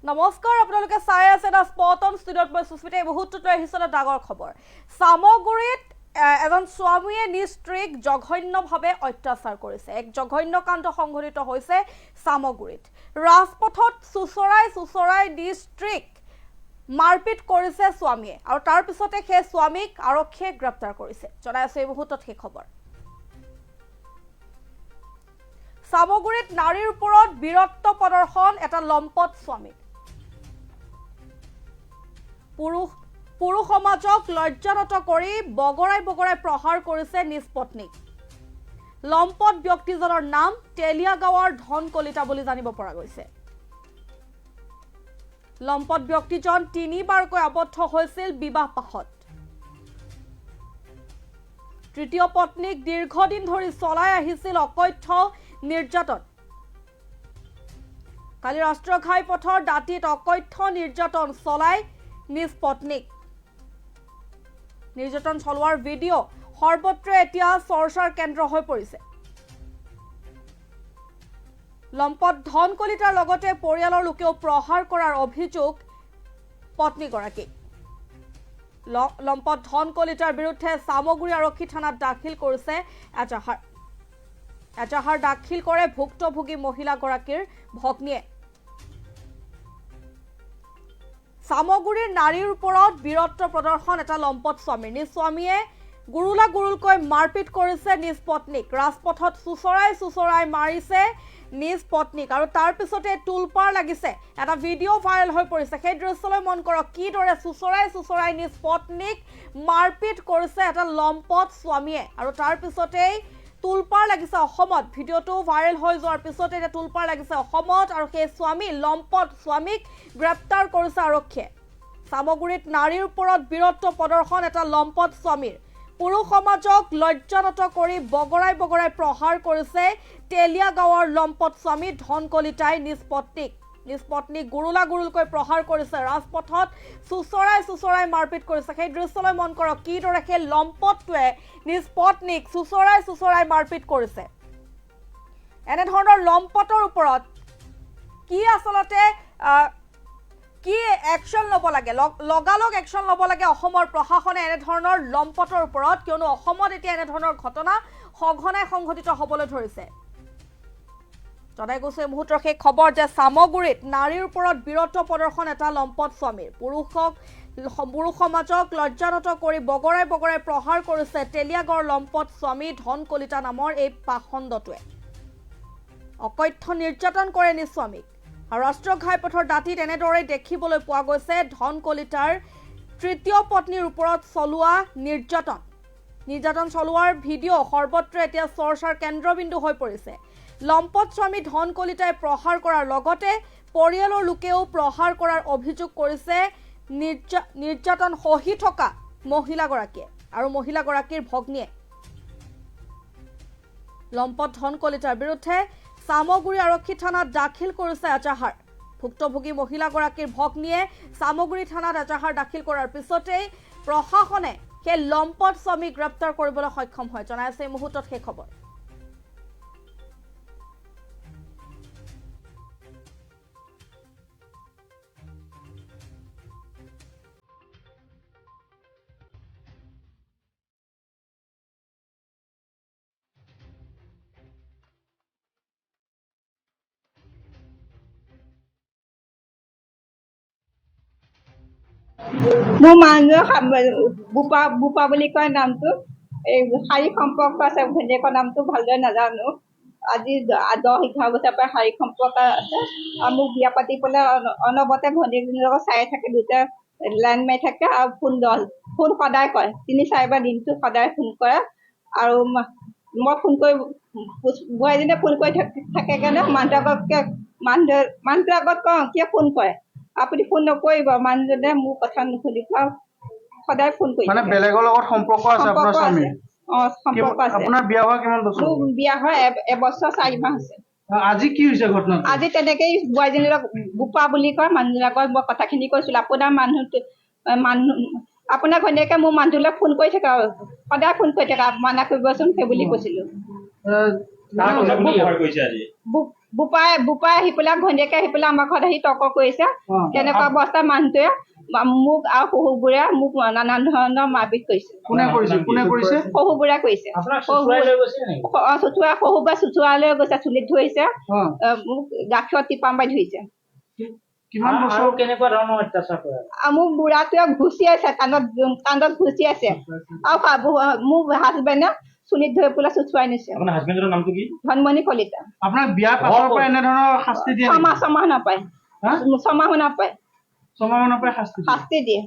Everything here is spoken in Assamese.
নমস্কাৰ আপোনালোকে চাই আছে না স্পট অন ষ্টুডিঅ'ত মই সুস্মিতা এই মুহূৰ্তত লৈ আহিছোঁ এটা ডাঙৰ খবৰ সামগুৰিত এজন স্বামীয়ে নিজ স্ত্ৰীক জঘন্যভাৱে অত্যাচাৰ কৰিছে এক জঘন্য কাণ্ড সংঘটিত হৈছে সামগুৰিত ৰাজপথত চুচৰাই নিজ স্ত্ৰীক মাৰপিট কৰিছে স্বামীয়ে আৰু তাৰ পিছতে সেই স্বামীক আৰক্ষীয়ে গ্ৰেপ্তাৰ কৰিছে জনাই আছে এই মুহূৰ্তত সেই খবৰ সামগুৰিত নাৰীৰ ওপৰত বীৰত্ব প্ৰদৰ্শন এটা লম্পট স্বামী পুৰুষ সমাজক লজ্জানত কৰি বগৰাই প্ৰহাৰ কৰিছে নিজ পত্নীক লম্পট ব্যক্তিজনৰ নাম তেলিয়া গাঁৱৰ ধন কলিতা বুলি জানিব পৰা গৈছে লম্পট ব্যক্তিজন তিনিবাৰকৈ আবদ্ধ হৈছিল বিবাহ পাশত তৃতীয় পত্নীক দীৰ্ঘদিন ধৰি চলাই আহিছিল অকথ্য নিৰ্যাতন কালি ৰাষ্ট্ৰীয় ঘাইপথৰ দাঁতিত অকথ্য নিৰ্যাতন চলাই নিজ পত্নীক নিৰ্যাতন চলোৱাৰ ভিডিঅ' সৰ্বত্ৰে এতিয়া চৰ্চাৰ কেন্দ্ৰ হৈ পৰিছে লম্পট ধন কলিতাৰ লগতে পৰিয়ালৰ লোকেও প্ৰহাৰ কৰাৰ অভিযোগ পত্নীগৰাকী লম্পট ধন কলিতাৰ বিৰুদ্ধে সামগুৰি আৰক্ষী থানাত দাখিল কৰিছে এজাহাৰ দাখিল কৰে ভুক্তভোগী মহিলাগৰাকীৰ ভগ্নীয়ে সামগুৰিৰ নাৰীৰ ওপৰত বীৰত্ব প্ৰদৰ্শন এটা লম্পট স্বামীৰ নিজ স্বামীয়ে গুৰুলকৈ মাৰপিট কৰিছে নিজ পত্নীক ৰাজপথত চুচৰাই মাৰিছে নিজ পত্নীক আৰু তাৰ পিছতে টুলপাৰ লাগিছে এটা ভিডিঅ' ভাইৰেল হৈ পৰিছে সেই দৃশ্যলৈ মন কৰক কিদৰে চুচৰাই নিজ পত্নীক মাৰপিট কৰিছে এটা লম্পট স্বামীয়ে আৰু তাৰ পিছতেই টুলপাৰ লাগিছে অসমত ভিডিঅ'টো ভাইৰেল হৈ যোৱাৰ পিছতে এটা টুলপাৰ লাগিছে অসমত আৰু সেই স্বামী লম্পট স্বামীক গ্ৰেপ্তাৰ কৰিছে আৰক্ষীয়ে সামগুৰিত নাৰীৰ ওপৰত বীৰত্ব প্ৰদৰ্শন এটা লম্পট স্বামীৰ পুৰুষ সমাজক লজ্জানত কৰি বগৰাই প্ৰহাৰ কৰিছে তেলিয়া গাঁৱৰ লম্পট স্বামী ধন কলিতাই নিজ পত্নীক গুৰুলকৈ প্ৰহাৰ কৰিছে ৰাজপথত চুচৰাই মাৰপিট কৰিছে সেই দৃশ্যলৈ মন কৰক কিদৰে সেই লম্পটটোৱে নিজ পত্নীক চুচৰাই মাৰপিট কৰিছে এনেধৰণৰ লম্পটৰ ওপৰত কি আচলতে কি একশন ল'ব লাগে লগালগ একশন ল'ব লাগে অসমৰ প্ৰশাসনে এনেধৰণৰ লম্পটৰ ওপৰত কিয়নো অসমত এতিয়া এনেধৰণৰ ঘটনা সঘনাই সংঘটিত হ'বলৈ ধৰিছে জনাই গৈছে মুহূৰ্তৰ সেই খবৰ যে সামগুৰিত নাৰীৰ ওপৰত বীৰত্ব প্ৰদৰ্শন এটা লম্পট স্বামীৰ পুৰুষ সমাজক লজ্জানত কৰি বগৰাই প্ৰহাৰ কৰিছে তেলিয়াগড়ৰ লম্পট স্বামী ধন কলিতা নামৰ এই পাখণ্ডটোৱে অকথ্য নিৰ্যাতন কৰে নিজ স্বামীক আৰু ৰাষ্ট্ৰীয় ঘাইপথৰ দাঁতিত এনেদৰে দেখিবলৈ পোৱা গৈছে ধন কলিতাৰ তৃতীয় পত্নীৰ ওপৰত চলোৱা নিৰ্যাতন চলোৱাৰ ভিডিঅ' সৰ্বত্ৰে এতিয়া চৰ্চাৰ কেন্দ্ৰবিন্দু হৈ পৰিছে লম্পট স্বামী ধন কলিতাই প্ৰহাৰ কৰাৰ লগতে পৰিয়ালৰ লোকেও প্ৰহাৰ কৰাৰ অভিযোগ কৰিছে নিৰ্যাতন সহি থকা মহিলাগৰাকীয়ে আৰু মহিলাগৰাকীৰ ভগ্নীয়ে লম্পট ধন কলিতাৰ বিৰুদ্ধে সামগুৰি আৰক্ষী থানাত দাখিল কৰিছে এজাহাৰ ভুক্তভোগী মহিলাগৰাকীৰ ভগ্নীয়ে সামগুৰি থানাত এজাহাৰ দাখিল কৰাৰ পিছতেই প্ৰশাসনে সেই লম্পট স্বামীক গ্ৰেপ্তাৰ কৰিবলৈ সক্ষম হয় জনাই আছে এই মুহূৰ্তত সেই খবৰ মোৰ মানুহৰ বোপা বুলি কয় নামটো এই শাৰীৰিক সম্পৰ্ক আছে ভনীয়েকৰ নামটো ভালদৰে নাজানো আজি 10-11 বছৰৰ পৰা শাৰীৰিক সম্পৰ্ক আছে আৰু মোক বিয়া পাতি পেলাই অনবৰতে ভনীয়েকজনীৰ লগত চাই থাকে দুটা লাইন মাৰি থাকে আৰু ফোন সদায় কৰে 3-4 বাৰ দিনটো সদায় ফোন কৰে আৰু মই ফোন কৰি বোৱাৰীজনীয়ে ফোন কৰি থাকে কাৰণে মানুহটোৰ আগত কওঁ কিয় ফোন কৰে আপুনি ফোন নকৰিব মানুহজনে মোৰ কথা নুশুনিব সদায় ফোন কৰি মানে বেলেগৰ লগত সম্পৰ্ক আছে আপোনাৰ স্বামী সম্পৰ্ক আছে আপোনাৰ বিয়া হোৱা কিমান বছৰ মোৰ বিয়া হয় 1 বছৰ 4 মাহ হৈছে আজি কি হৈছে ঘটনা আজি তেনেকেই বোৱাৰীজনীৰ বোপা বুলি কয় মানুহজনৰ আগত মই কথাখিনি কৈছিলো আপোনাৰ আপোনাৰ ঘনীয়েকে মোৰ মানুহটোলৈ ফোন কৰি থাকে সদায় ফোন কৰি থাকে মানা কৰিবচোন সেই বুলি কৈছিলো বোপাই আহি পেলাই ঘৈণীয়েকে আহি পেলাই আমাৰ ঘৰত আহি তৰ্ক কৰিছে তেনেকুৱা অৱস্থাত মানুহটোৱে মোক আৰু শহুৰবোৰে মোক নানান ধৰণৰ মাৰপিট কৰিছে কোনে কৰিছে শহুৰবোৰে কৰিছে শহুৰবোৰে চুচুৰাই লৈ গৈছে চুলিত ধৰিছে মোক গাখীৰত টিপাম বাই ধৰিছে কিমান বছৰ কেনেকুৱা ধৰণৰ অত্যাচাৰ কৰে আৰু মোক বুঢ়াটোৱে ঘুচিয়াইছে কান্ধত ঘুচিয়াইছে আৰু মোক হাজবেণ্ডে চুলিত ধৰি পেলাই চুচুৱাই নিছে আপোনাৰ হাজবেণ্ডৰ নামটো কি ধনমণি কলিতা আপোনাক বিয়াৰ পাছৰ পৰা এনেধৰণৰ শাস্তি দিয়ে নেকি? ছমাহ নাপায় হা? ছমাহো নাপায় ছমাহ মানৰ পৰা শাস্তি দিয়ে? শাস্তি দিয়ে